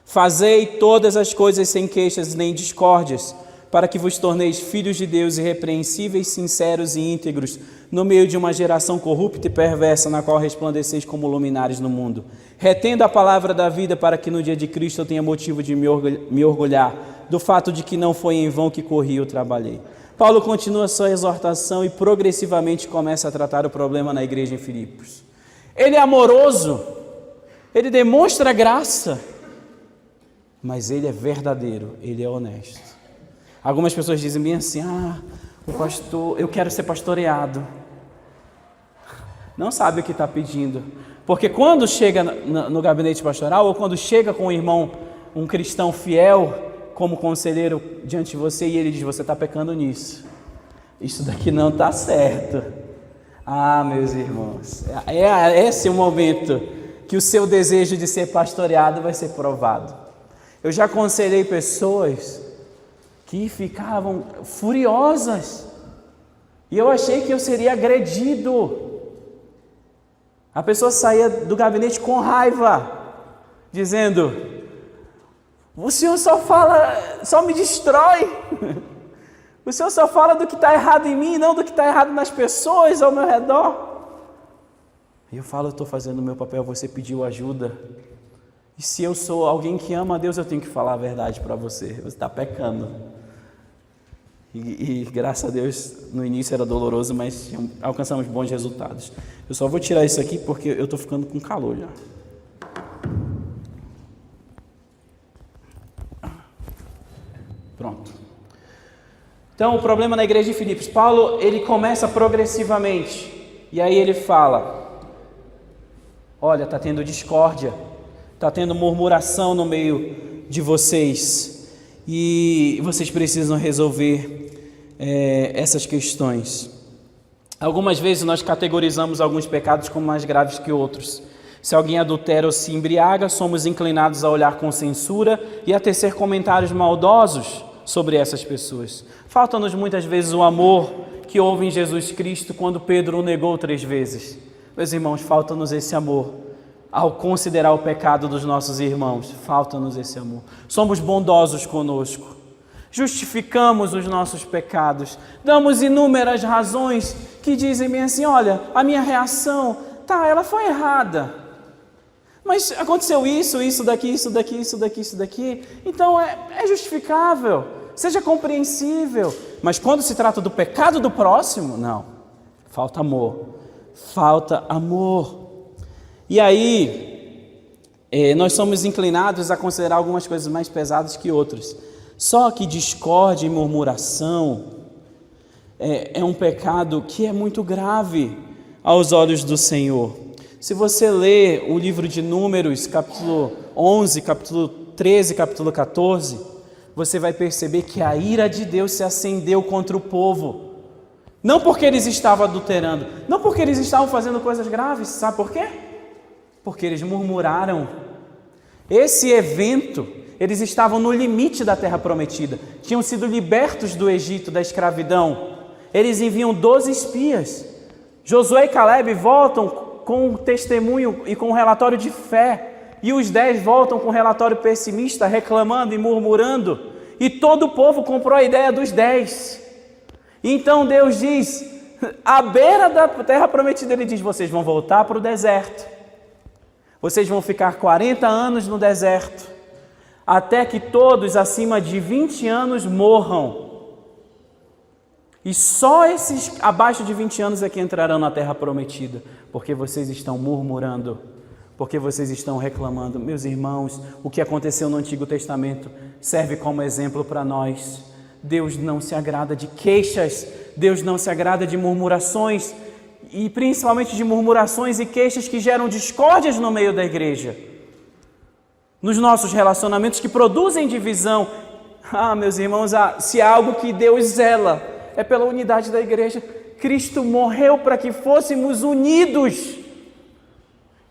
fazei todas as coisas sem queixas nem discórdias, para que vos torneis filhos de Deus irrepreensíveis, sinceros e íntegros, no meio de uma geração corrupta e perversa, na qual resplandeceis como luminares no mundo, retendo a palavra da vida, para que no dia de Cristo eu tenha motivo de me orgulhar do fato de que não foi em vão que corri ou trabalhei. Paulo continua sua exortação e progressivamente começa a tratar o problema na igreja em Filipos. Ele é amoroso, ele demonstra graça, mas ele é verdadeiro, ele é honesto. Algumas pessoas dizem bem assim: o pastor, eu quero ser pastoreado. Não sabe o que está pedindo, porque quando chega no gabinete pastoral, ou quando chega com um irmão, um cristão fiel, como conselheiro diante de você, e ele diz: você está pecando nisso, isso daqui não está certo. Meus irmãos, esse é o momento que o seu desejo de ser pastoreado vai ser provado. Eu já aconselhei pessoas que ficavam furiosas, e eu achei que eu seria agredido. A pessoa saía do gabinete com raiva, dizendo: o senhor só me destrói, o senhor só fala do que está errado em mim, não do que está errado nas pessoas ao meu redor. E eu falo: eu estou fazendo o meu papel, você pediu ajuda, e se eu sou alguém que ama a Deus, eu tenho que falar a verdade para você está pecando. E graças a Deus, no início era doloroso, mas alcançamos bons resultados. Eu só vou tirar isso aqui porque eu estou ficando com calor já. Pronto. Então, o problema na igreja de Filipos, Paulo, ele começa progressivamente E aí ele fala: olha, está tendo discórdia, está tendo murmuração no meio de vocês, e vocês precisam resolver essas questões. Algumas vezes nós categorizamos alguns pecados como mais graves que outros. Se alguém adultera ou se embriaga, somos inclinados a olhar com censura e a tecer comentários maldosos sobre essas pessoas. Falta-nos muitas vezes o amor que houve em Jesus Cristo quando Pedro o negou 3 vezes. Meus irmãos, falta-nos esse amor. Ao considerar o pecado dos nossos irmãos, falta-nos esse amor. Somos bondosos conosco. Justificamos os nossos pecados. Damos inúmeras razões que dizem bem assim: olha, a minha reação, ela foi errada. Mas aconteceu isso daqui, então é justificável, seja compreensível. Mas quando se trata do pecado do próximo, não, falta amor. E aí, nós somos inclinados a considerar algumas coisas mais pesadas que outras. Só que discórdia e murmuração é um pecado que é muito grave aos olhos do Senhor. Se você ler o livro de Números, capítulo 11, capítulo 13, capítulo 14, você vai perceber que a ira de Deus se acendeu contra o povo. Não porque eles estavam adulterando, não porque eles estavam fazendo coisas graves, sabe por quê? Porque eles murmuraram. Esse evento, eles estavam no limite da terra prometida, tinham sido libertos do Egito, da escravidão. Eles enviam 12 espias. Josué e Calebe voltam com testemunho e com relatório de fé, e os 10 voltam com relatório pessimista, reclamando e murmurando, e todo o povo comprou a ideia dos 10. Então Deus diz, à beira da terra prometida, Ele diz: vocês vão voltar para o deserto, vocês vão ficar 40 anos no deserto, até que todos acima de 20 anos morram. E só esses abaixo de 20 anos é que entrarão na terra prometida, porque vocês estão murmurando, porque vocês estão reclamando. Meus irmãos, o que aconteceu no Antigo Testamento serve como exemplo para nós. Deus não se agrada de queixas, Deus não se agrada de murmurações, e principalmente de murmurações e queixas que geram discórdias no meio da igreja, nos nossos relacionamentos, que produzem divisão. Meus irmãos, se há algo que Deus zela, é pela unidade da igreja. Cristo morreu para que fôssemos unidos.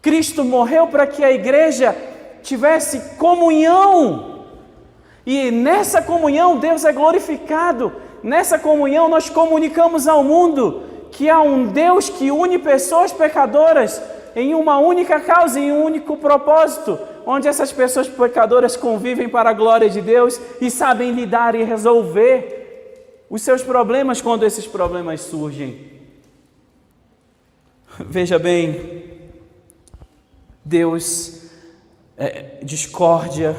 Cristo morreu para que a igreja tivesse comunhão. E nessa comunhão Deus é glorificado. Nessa comunhão nós comunicamos ao mundo que há um Deus que une pessoas pecadoras em uma única causa, em um único propósito, onde essas pessoas pecadoras convivem para a glória de Deus e sabem lidar e resolver os seus problemas quando esses problemas surgem. Veja bem, Deus, discórdia,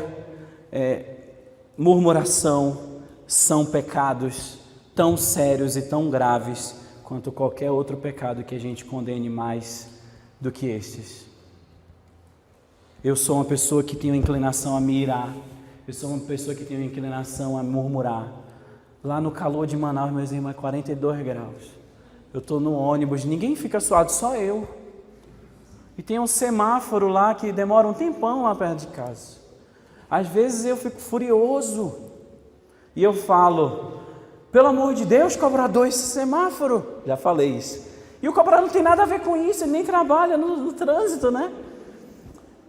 murmuração são pecados tão sérios e tão graves quanto qualquer outro pecado que a gente condene mais do que estes. Eu sou uma pessoa que tem uma inclinação a me irar, eu sou uma pessoa que tem uma inclinação a murmurar. Lá no calor de Manaus, meus irmãos, 42 graus. Eu estou no ônibus, ninguém fica suado, só eu. E tem um semáforo lá que demora um tempão lá perto de casa. Às vezes eu fico furioso. E eu falo: pelo amor de Deus, cobrador, esse semáforo. Já falei isso. E o cobrador não tem nada a ver com isso, ele nem trabalha no trânsito, né?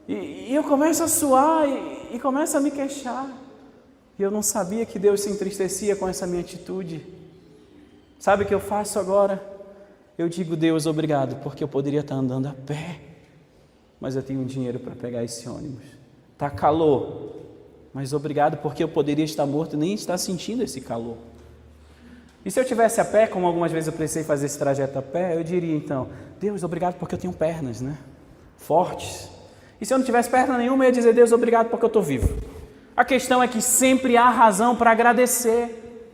E eu começo a suar e começo a me queixar. E eu não sabia que Deus se entristecia com essa minha atitude. Sabe o que eu faço agora? Eu digo: Deus, obrigado, porque eu poderia estar andando a pé, mas eu tenho dinheiro para pegar esse ônibus. Está calor, mas obrigado, porque eu poderia estar morto e nem estar sentindo esse calor. E se eu tivesse a pé, como algumas vezes eu precisei fazer esse trajeto a pé, eu diria então: Deus, obrigado, porque eu tenho pernas, né? Fortes. E se eu não tivesse perna nenhuma, eu ia dizer: Deus, obrigado, porque eu estou vivo. A questão é que sempre há razão para agradecer,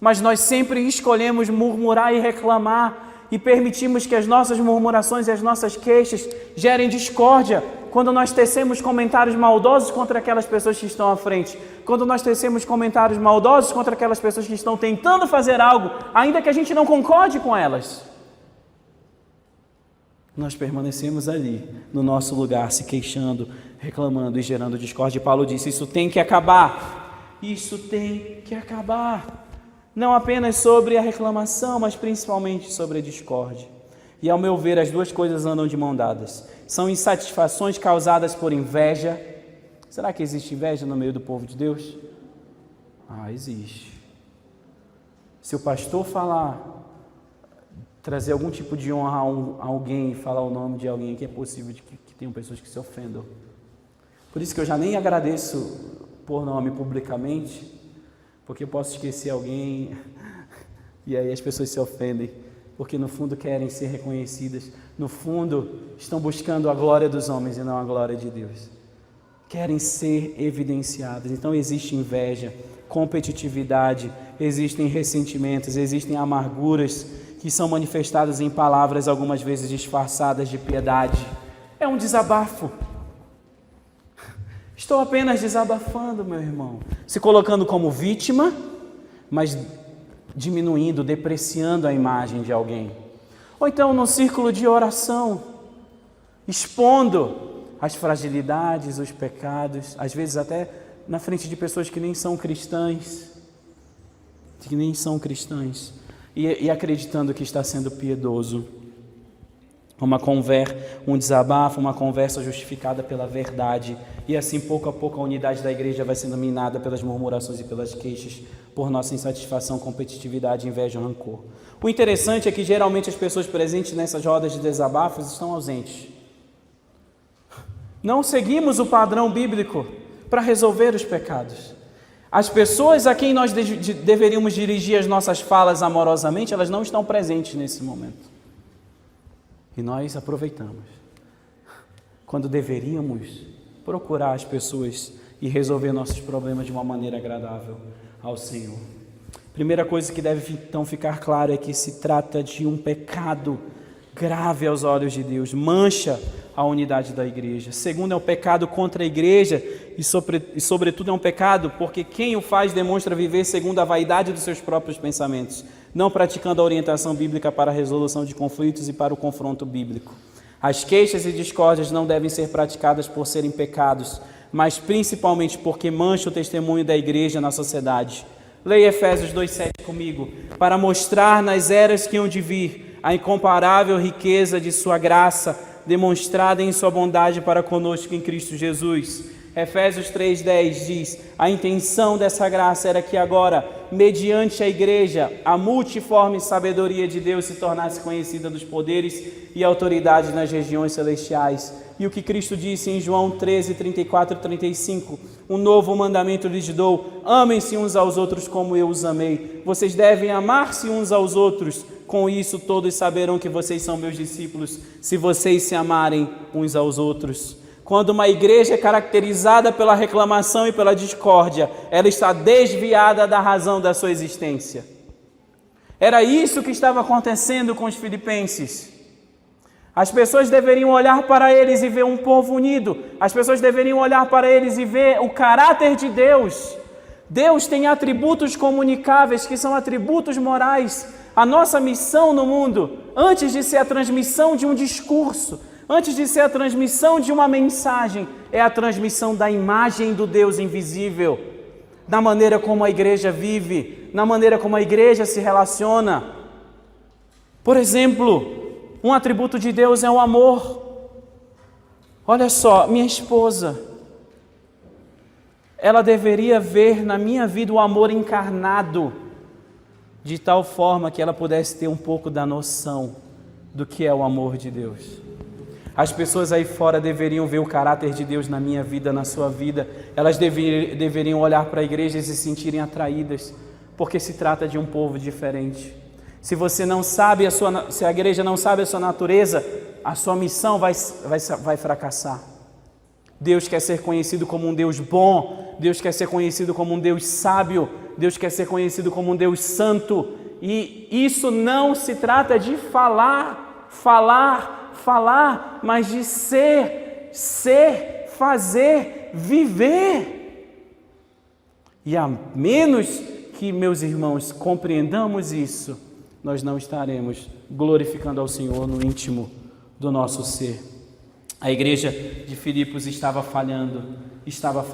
mas nós sempre escolhemos murmurar e reclamar e permitimos que as nossas murmurações e as nossas queixas gerem discórdia quando nós tecemos comentários maldosos contra aquelas pessoas que estão à frente, quando nós tecemos comentários maldosos contra aquelas pessoas que estão tentando fazer algo, ainda que a gente não concorde com elas. nós permanecemos ali, no nosso lugar, se queixando, reclamando e gerando discórdia. E Paulo disse, isso tem que acabar. Isso tem que acabar. Não apenas sobre a reclamação, mas principalmente sobre a discórdia. E ao meu ver, as duas coisas andam de mão dadas. São insatisfações causadas por inveja. Será que existe inveja no meio do povo de Deus? Existe. Se o pastor trazer algum tipo de honra a alguém, falar o nome de alguém, que é possível que tenham pessoas que se ofendam. Por isso que eu já nem agradeço por nome publicamente, porque eu posso esquecer alguém e aí as pessoas se ofendem, porque no fundo querem ser reconhecidas, no fundo estão buscando a glória dos homens e não a glória de Deus. Querem ser evidenciadas. Então existe inveja, competitividade, existem ressentimentos, existem amarguras que são manifestadas em palavras algumas vezes disfarçadas de piedade. É um desabafo. Estou apenas desabafando, meu irmão, se colocando como vítima, mas diminuindo, depreciando a imagem de alguém. Ou então no círculo de oração, expondo as fragilidades, os pecados, às vezes até na frente de pessoas que nem são cristãs, e acreditando que está sendo piedoso. Um desabafo, uma conversa justificada pela verdade, e assim pouco a pouco a unidade da igreja vai sendo minada pelas murmurações e pelas queixas, por nossa insatisfação, competitividade, inveja e rancor. O interessante é que geralmente as pessoas presentes nessas rodas de desabafos estão ausentes. Não seguimos o padrão bíblico para resolver os pecados. As pessoas a quem nós deveríamos dirigir as nossas falas amorosamente, elas não estão presentes nesse momento. E nós aproveitamos, quando deveríamos procurar as pessoas e resolver nossos problemas de uma maneira agradável ao Senhor. Primeira coisa que deve então ficar claro é que se trata de um pecado grave aos olhos de Deus, mancha a unidade da igreja. Segundo, é um pecado contra a igreja e sobretudo é um pecado porque quem o faz demonstra viver segundo a vaidade dos seus próprios pensamentos, não praticando a orientação bíblica para a resolução de conflitos e para o confronto bíblico. As queixas e discórdias não devem ser praticadas por serem pecados, mas principalmente porque mancha o testemunho da igreja na sociedade. Leia Efésios 2,7 comigo, para mostrar nas eras que hão de vir a incomparável riqueza de sua graça, demonstrada em sua bondade para conosco em Cristo Jesus. Efésios 3,10 diz, a intenção dessa graça era que agora, mediante a igreja, a multiforme sabedoria de Deus se tornasse conhecida dos poderes e autoridades nas regiões celestiais. E o que Cristo disse em João 13, 34 e 35, um novo mandamento lhes dou, amem-se uns aos outros como eu os amei. Vocês devem amar-se uns aos outros, com isso todos saberão que vocês são meus discípulos, se vocês se amarem uns aos outros. Quando uma igreja é caracterizada pela reclamação e pela discórdia, ela está desviada da razão da sua existência. Era isso que estava acontecendo com os filipenses. As pessoas deveriam olhar para eles e ver um povo unido. As pessoas deveriam olhar para eles e ver o caráter de Deus. Deus tem atributos comunicáveis que são atributos morais. A nossa missão no mundo, antes de ser a transmissão de um discurso, antes de ser a transmissão de uma mensagem, é a transmissão da imagem do Deus invisível, na maneira como a igreja vive, na maneira como a igreja se relaciona. Por exemplo, um atributo de Deus é o amor. Olha só, minha esposa, ela deveria ver na minha vida o amor encarnado, de tal forma que ela pudesse ter um pouco da noção do que é o amor de Deus. As pessoas aí fora deveriam ver o caráter de Deus na minha vida, na sua vida. Elas deveriam olhar para a igreja e se sentirem atraídas, porque se trata de um povo diferente. Se você não sabe se a igreja não sabe a sua natureza, a sua missão vai fracassar. Deus quer ser conhecido como um Deus bom, Deus quer ser conhecido como um Deus sábio, Deus quer ser conhecido como um Deus santo. E isso não se trata de falar, mas de ser, fazer, viver. E a menos que, meus irmãos, compreendamos isso, nós não estaremos glorificando ao Senhor no íntimo do nosso ser. A igreja de Filipos estava falhando, estava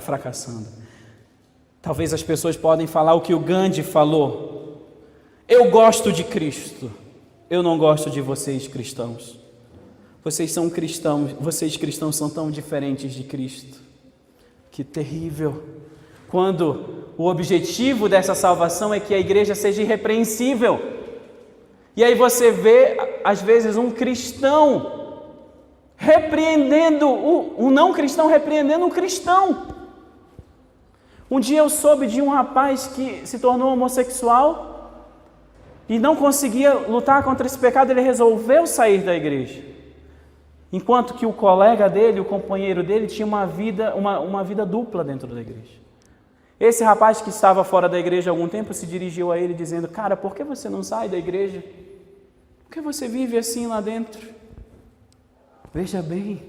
fracassando. Talvez as pessoas podem falar o que o Gandhi falou: eu gosto de Cristo, eu não gosto de vocês cristãos. Vocês cristãos são tão diferentes de Cristo. Que terrível! Quando o objetivo dessa salvação é que a igreja seja irrepreensível. E aí você vê, às vezes, um cristão repreendendo, um não cristão repreendendo um cristão. Um dia eu soube de um rapaz que se tornou homossexual e não conseguia lutar contra esse pecado, ele resolveu sair da igreja. Enquanto que o colega dele, o companheiro dele, tinha uma vida dupla dentro da igreja. Esse rapaz que estava fora da igreja há algum tempo se dirigiu a ele dizendo: cara, por que você não sai da igreja? Por que você vive assim lá dentro? Veja bem,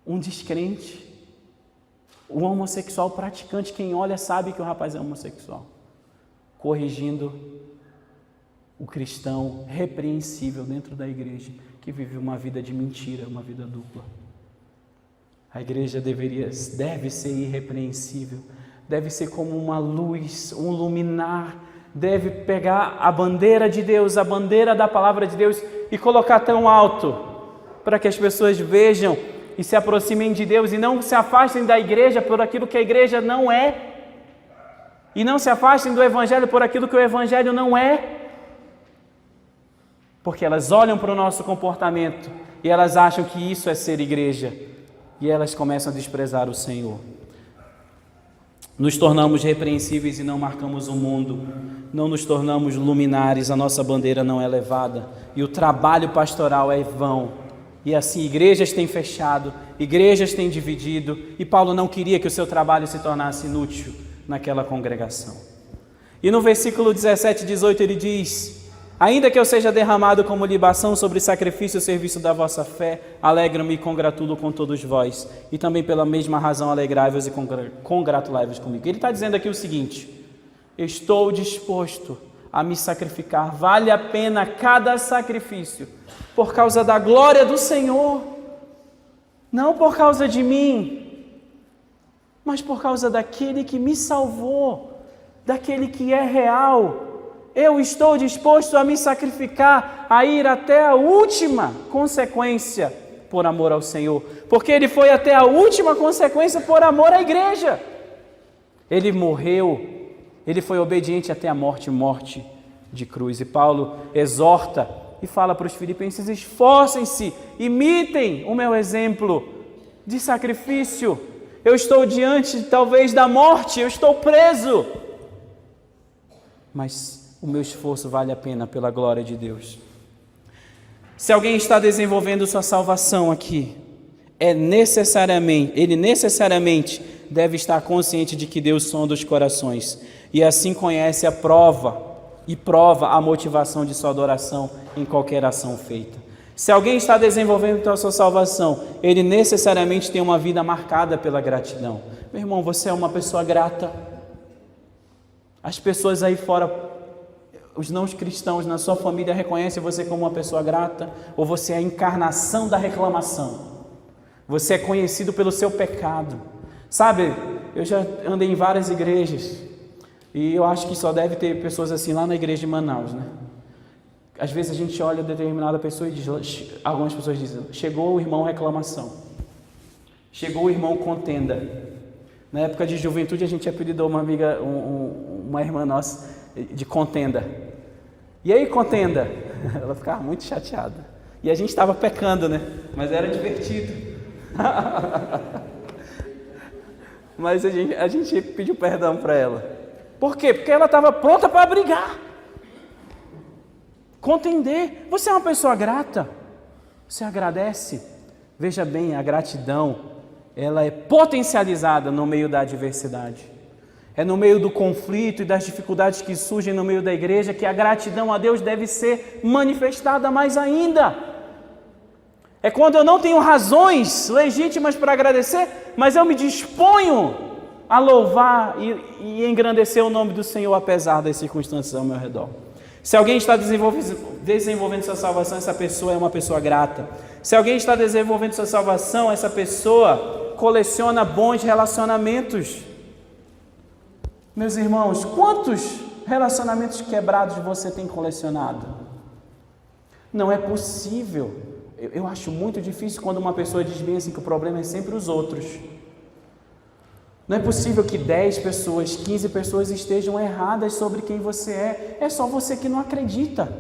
um descrente, um homossexual praticante, quem olha sabe que o rapaz é homossexual, corrigindo o cristão repreensível dentro da igreja, que vive uma vida de mentira, uma vida dupla. A igreja deve ser irrepreensível, deve ser como uma luz, um luminar, deve pegar a bandeira de Deus, a bandeira da palavra de Deus e colocar tão alto, para que as pessoas vejam e se aproximem de Deus e não se afastem da igreja por aquilo que a igreja não é, e não se afastem do evangelho por aquilo que o evangelho não é. Porque elas olham para o nosso comportamento e elas acham que isso é ser igreja. E elas começam a desprezar o Senhor. Nos tornamos repreensíveis e não marcamos o mundo. Não nos tornamos luminares, a nossa bandeira não é levada. E o trabalho pastoral é vão. E assim igrejas têm fechado, igrejas têm dividido. E Paulo não queria que o seu trabalho se tornasse inútil naquela congregação. E no versículo 17 e 18 ele diz: ainda que eu seja derramado como libação sobre sacrifício e serviço da vossa fé, alegro-me e congratulo com todos vós, e também pela mesma razão alegrai-vos e congratulai-vos comigo. Ele está dizendo aqui o seguinte: estou disposto a me sacrificar, vale a pena cada sacrifício, por causa da glória do Senhor, não por causa de mim, mas por causa daquele que me salvou, daquele que é real. Eu estou disposto a me sacrificar, a ir até a última consequência por amor ao Senhor, porque Ele foi até a última consequência por amor à igreja. Ele morreu, Ele foi obediente até a morte de cruz. E Paulo exorta e fala para os filipenses: esforcem-se, imitem o meu exemplo de sacrifício. Eu estou diante talvez da morte, eu estou preso, mas o meu esforço vale a pena pela glória de Deus. Se alguém está desenvolvendo sua salvação aqui, ele necessariamente deve estar consciente de que Deus sonda os corações e assim conhece prova a motivação de sua adoração em qualquer ação feita. Se alguém está desenvolvendo a sua salvação, ele necessariamente tem uma vida marcada pela gratidão. Meu irmão, você é uma pessoa grata. As pessoas aí fora, os não cristãos na sua família, reconhecem você como uma pessoa grata? Ou você é a encarnação da reclamação? Você é conhecido pelo seu pecado? Sabe, eu já andei em várias igrejas e eu acho que só deve ter pessoas assim lá na igreja de Manaus, né? Às vezes a gente olha determinada pessoa e diz, algumas pessoas dizem: chegou o irmão reclamação, chegou o irmão contenda. Na época de juventude a gente apelidou uma amiga, uma irmã nossa, de contenda. E aí, contenda? Ela ficava muito chateada. E a gente estava pecando, né? Mas era divertido. Mas a gente pediu perdão para ela. Por quê? Porque ela estava pronta para brigar. Contender. Você é uma pessoa grata? Você agradece? Veja bem, a gratidão, ela é potencializada no meio da adversidade. É no meio do conflito e das dificuldades que surgem no meio da igreja que a gratidão a Deus deve ser manifestada mais ainda. É quando eu não tenho razões legítimas para agradecer, mas eu me disponho a louvar e engrandecer o nome do Senhor apesar das circunstâncias ao meu redor. Se alguém está desenvolvendo sua salvação, essa pessoa é uma pessoa grata. Se alguém está desenvolvendo sua salvação, essa pessoa coleciona bons relacionamentos. Meus irmãos, quantos relacionamentos quebrados você tem colecionado? Não é possível. Eu acho muito difícil quando uma pessoa diz bem assim que o problema é sempre os outros. Não é possível que 10 pessoas, 15 pessoas estejam erradas sobre quem você é. É só você que não acredita.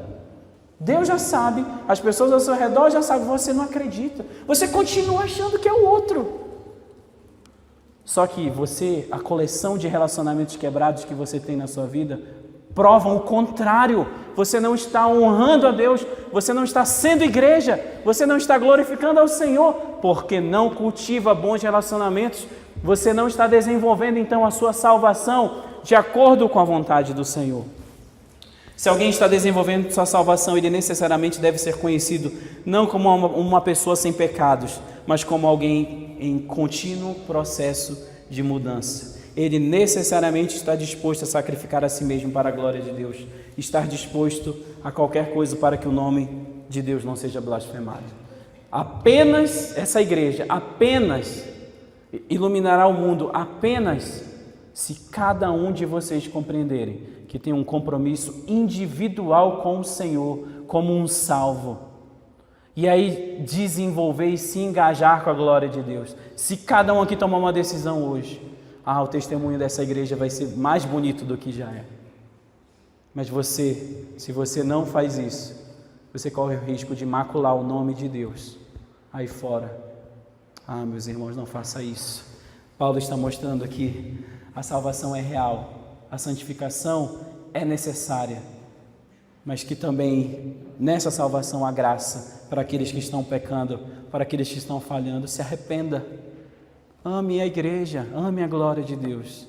Deus já sabe, as pessoas ao seu redor já sabem, você não acredita. Você continua achando que é o outro. Só que você, a coleção de relacionamentos quebrados que você tem na sua vida, provam o contrário. Você não está honrando a Deus, você não está sendo igreja, você não está glorificando ao Senhor, porque não cultiva bons relacionamentos. Você não está desenvolvendo então a sua salvação de acordo com a vontade do Senhor. Se alguém está desenvolvendo sua salvação, ele necessariamente deve ser conhecido não como uma pessoa sem pecados, mas como alguém em contínuo processo de mudança. Ele necessariamente está disposto a sacrificar a si mesmo para a glória de Deus, estar disposto a qualquer coisa para que o nome de Deus não seja blasfemado. Apenas essa igreja, apenas iluminará o mundo, apenas se cada um de vocês compreenderem que tem um compromisso individual com o Senhor, como um salvo. E aí desenvolver e se engajar com a glória de Deus. Se cada um aqui tomar uma decisão hoje, o testemunho dessa igreja vai ser mais bonito do que já é. Mas se você não faz isso, você corre o risco de macular o nome de Deus aí fora. Meus irmãos, não faça isso. Paulo está mostrando aqui, a salvação é real, a santificação é necessária, mas que também nessa salvação há graça para aqueles que estão pecando, para aqueles que estão falhando. Se arrependa, ame a igreja, ame a glória de Deus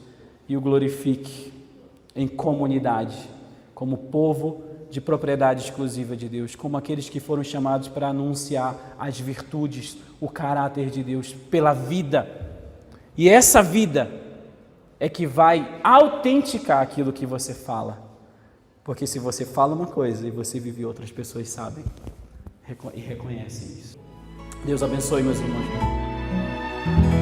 e o glorifique em comunidade, como povo de propriedade exclusiva de Deus, como aqueles que foram chamados para anunciar as virtudes, o caráter de Deus pela vida. E essa vida é que vai autenticar aquilo que você fala. Porque se você fala uma coisa e você vive, outras pessoas sabem e reconhecem isso. Deus abençoe, meus irmãos.